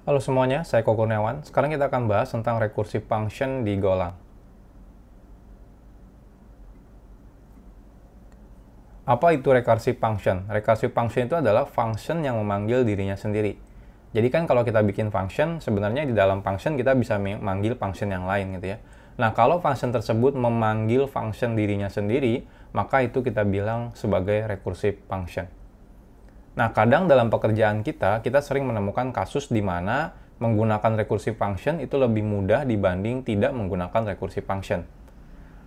Halo semuanya, saya Koko Kurniawan. Sekarang kita akan bahas tentang recursive function di Golang. Apa itu recursive function? Recursive function itu adalah function yang memanggil dirinya sendiri. Jadi kan kalau kita bikin function, sebenarnya di dalam function kita bisa memanggil function yang lain gitu ya. Nah, kalau function tersebut memanggil function dirinya sendiri, maka itu kita bilang sebagai recursive function. Nah, kadang dalam pekerjaan kita sering menemukan kasus di mana menggunakan recursive function itu lebih mudah dibanding tidak menggunakan recursive function.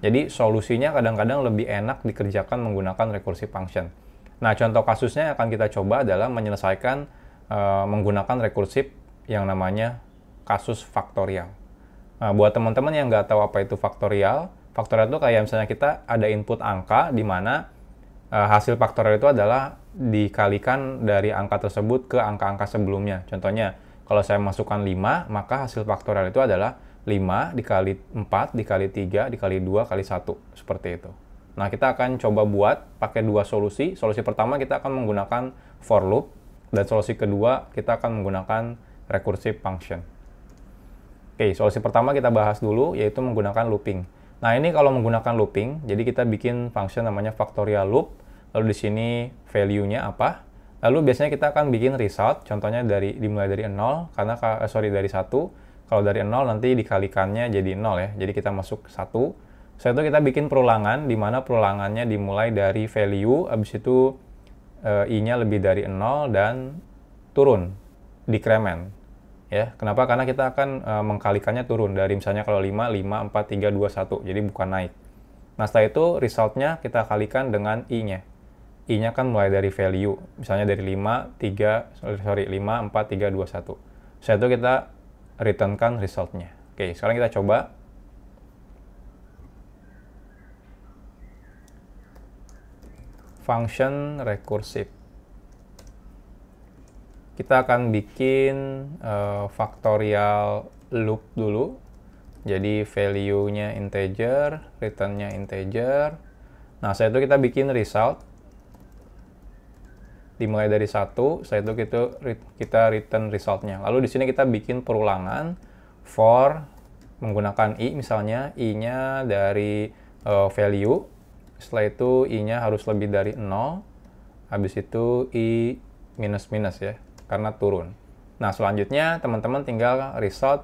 Jadi, solusinya kadang-kadang lebih enak dikerjakan menggunakan recursive function. Nah, contoh kasusnya yang akan kita coba adalah menyelesaikan menggunakan recursive yang namanya kasus faktorial. Nah, buat teman-teman yang nggak tahu apa itu faktorial, faktorial itu kayak misalnya kita ada input angka di mana hasil faktorial itu adalah dikalikan dari angka tersebut ke angka-angka sebelumnya. Contohnya, kalau saya masukkan 5, maka hasil faktorial itu adalah 5 dikali 4, dikali 3, dikali 2, kali 1. Seperti itu. Nah, kita akan coba buat pakai dua solusi. Solusi pertama kita akan menggunakan for loop, dan solusi kedua kita akan menggunakan recursive function. Oke, solusi pertama kita bahas dulu, yaitu menggunakan looping. Nah, ini kalau menggunakan looping, jadi kita bikin function namanya factorial loop, lalu di sini value-nya apa, lalu biasanya kita akan bikin result, contohnya dimulai dari 0, dari 1, kalau dari 0 nanti dikalikannya jadi 0 ya, jadi kita masuk 1, setelah itu kita bikin perulangan, di mana perulangannya dimulai dari value, habis itu i-nya lebih dari 0, dan turun, decrement. Ya, kenapa? Karena kita akan mengkalikannya turun dari misalnya kalau 5, 5, 4, 3, 2, 1. Jadi bukan naik. Nah, setelah itu resultnya kita kalikan dengan i-nya. I-nya kan mulai dari value. Misalnya dari 5, 4, 3, 2, 1. Setelah itu kita returnkan resultnya. Oke, sekarang kita coba. Function recursive. Kita akan bikin factorial loop dulu. Jadi value-nya integer, return-nya integer. Nah, setelah itu kita bikin result. Dimulai dari 1, setelah itu kita return result-nya. Lalu di sini kita bikin perulangan for menggunakan i, misalnya i-nya dari value. Setelah itu i-nya harus lebih dari 0. Habis itu i minus ya, karena turun. Nah, selanjutnya teman-teman tinggal result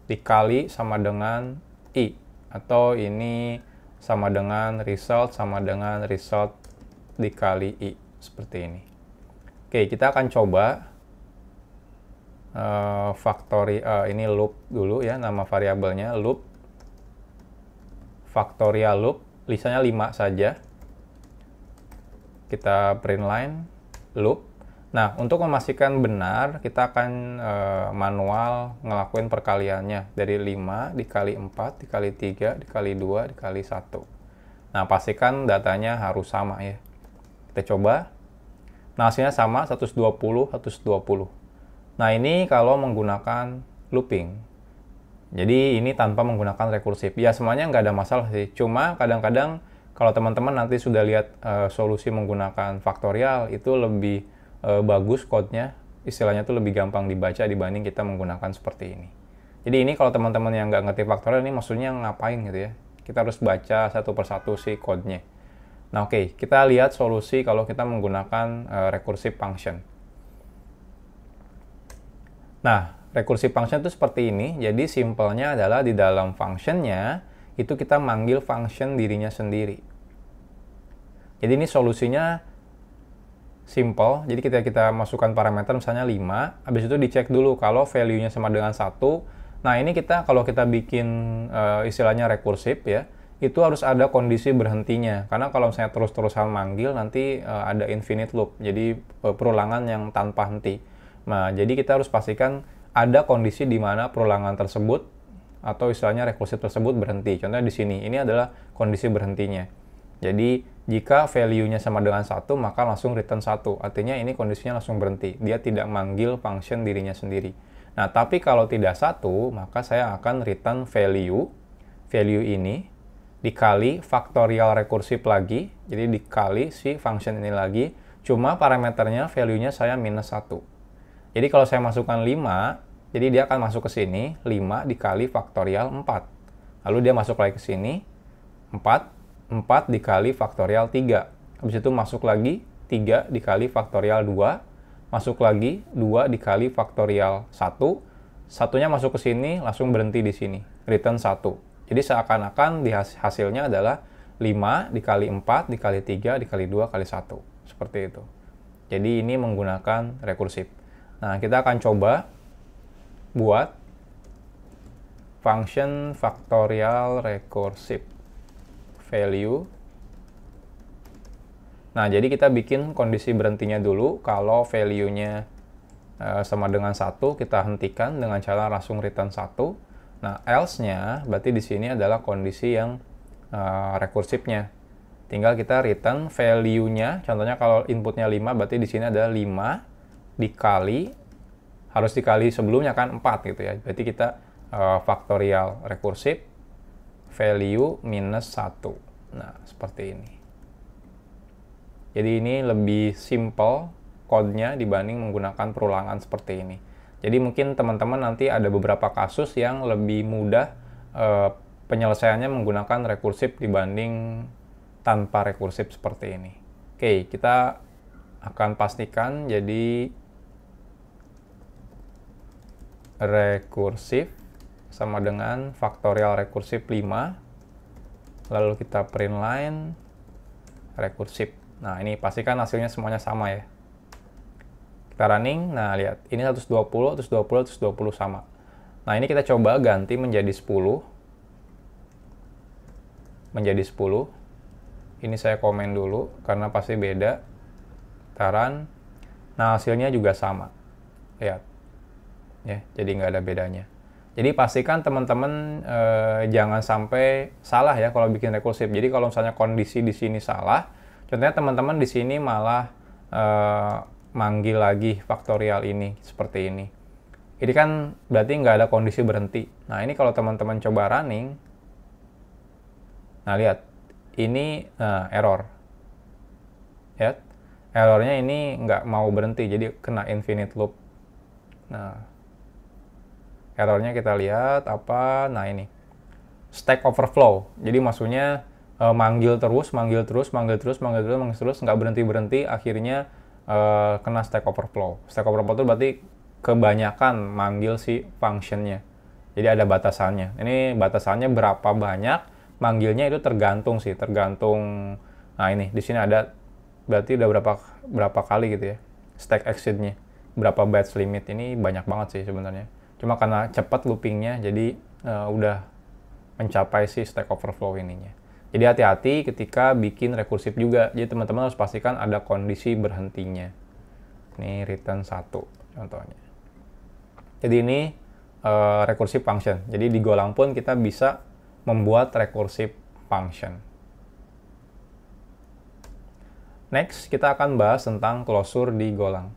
dikali sama dengan i, atau ini sama dengan result dikali i, seperti ini. Oke, kita akan coba ini loop dulu ya, nama variabelnya loop factorial loop, lisannya 5 saja. Kita print line loop. Nah, untuk memastikan benar, kita akan manual ngelakuin perkaliannya. Dari 5 dikali 4, dikali 3, dikali 2, dikali 1. Nah, pastikan datanya harus sama ya. Kita coba. Nah, hasilnya sama, 120, 120. Nah, ini kalau menggunakan looping. Jadi, ini tanpa menggunakan rekursif. Ya, semuanya nggak ada masalah sih. Cuma kadang-kadang kalau teman-teman nanti sudah lihat solusi menggunakan faktorial, itu lebih bagus code-nya, istilahnya tuh lebih gampang dibaca dibanding kita menggunakan seperti ini. Jadi ini kalau teman-teman yang nggak ngerti faktorial, ini maksudnya ngapain gitu ya. Kita harus baca satu persatu si code-nya. Nah, oke, kita lihat solusi kalau kita menggunakan recursive function. Nah, recursive function itu seperti ini. Jadi simpelnya adalah di dalam function-nya itu kita manggil function dirinya sendiri. Jadi ini solusinya simple. Jadi kita masukkan parameter misalnya 5, habis itu dicek dulu kalau value-nya sama dengan 1. Nah, ini kalau kita bikin istilahnya rekursif ya, itu harus ada kondisi berhentinya. Karena kalau misalnya terus-terusan manggil, nanti ada infinite loop. Jadi perulangan yang tanpa henti. Nah, jadi kita harus pastikan ada kondisi di mana perulangan tersebut atau istilahnya rekursif tersebut berhenti. Contohnya di sini, ini adalah kondisi berhentinya. Jadi, jika value-nya sama dengan 1, maka langsung return 1. Artinya ini kondisinya langsung berhenti. Dia tidak manggil function dirinya sendiri. Nah, tapi kalau tidak 1, maka saya akan return value. Value ini dikali factorial rekursif lagi. Jadi, dikali si function ini lagi. Cuma parameternya, value-nya saya minus 1. Jadi, kalau saya masukkan 5, Jadi dia akan masuk ke sini, 5 dikali faktorial 4. Lalu dia masuk lagi ke sini, 4 dikali faktorial 3. Habis itu masuk lagi, 3 dikali faktorial 2. Masuk lagi, 2 dikali faktorial 1. Satunya masuk ke sini, langsung berhenti di sini. Return 1. Jadi seakan-akan hasilnya adalah 5 dikali 4 dikali 3 dikali 2 kali 1. Seperti itu. Jadi ini menggunakan rekursif. Nah, kita akan coba buat function faktorial rekursif value. Nah, jadi kita bikin kondisi berhentinya dulu. Kalau value-nya sama dengan 1, kita hentikan dengan cara langsung return 1. Nah, else-nya berarti di sini adalah kondisi yang rekursifnya. Tinggal kita return value-nya. Contohnya kalau inputnya 5, berarti di sini ada 5 dikali, harus dikali sebelumnya kan 4 gitu ya. Berarti kita faktorial rekursif value minus 1. Nah, seperti ini. Jadi ini lebih simple code-nya dibanding menggunakan perulangan seperti ini. Jadi mungkin teman-teman nanti ada beberapa kasus yang lebih mudah penyelesaiannya menggunakan rekursif dibanding tanpa rekursif seperti ini. Oke, kita akan pastikan jadi rekursif sama dengan faktorial rekursif 5. Lalu kita print line rekursif. Nah, ini pastikan hasilnya semuanya sama ya. Kita running, nah lihat, ini 120, 120, 120 sama. Nah, ini kita coba ganti menjadi 10. Menjadi 10. Ini saya komen dulu, karena pasti beda. Kita run. Nah, hasilnya juga sama. Lihat. Ya, jadi nggak ada bedanya. Jadi pastikan teman-teman jangan sampai salah ya kalau bikin rekursif. Jadi kalau misalnya kondisi di sini salah, contohnya teman-teman di sini malah manggil lagi faktorial ini seperti ini. Ini kan berarti nggak ada kondisi berhenti. Nah, ini kalau teman-teman coba running, nah lihat, ini error. Ya, errornya ini nggak mau berhenti, jadi kena infinite loop. Nah, errornya kita lihat apa? Nah, ini stack overflow. Jadi maksudnya manggil terus, nggak berhenti, akhirnya kena stack overflow. Stack overflow itu berarti kebanyakan manggil si functionnya. Jadi ada batasannya. Ini batasannya berapa banyak manggilnya itu tergantung sih, tergantung. Nah, ini di sini ada berarti udah berapa kali gitu ya stack exceed-nya. Berapa bytes limit, ini banyak banget sih sebenarnya. Cuma karena cepat loopingnya, jadi udah mencapai si stack overflow ininya. Jadi hati-hati ketika bikin rekursif juga. Jadi teman-teman harus pastikan ada kondisi berhentinya. Ini return 1 contohnya. Jadi ini recursive function. Jadi di Golang pun kita bisa membuat recursive function. Next, kita akan bahas tentang closure di Golang.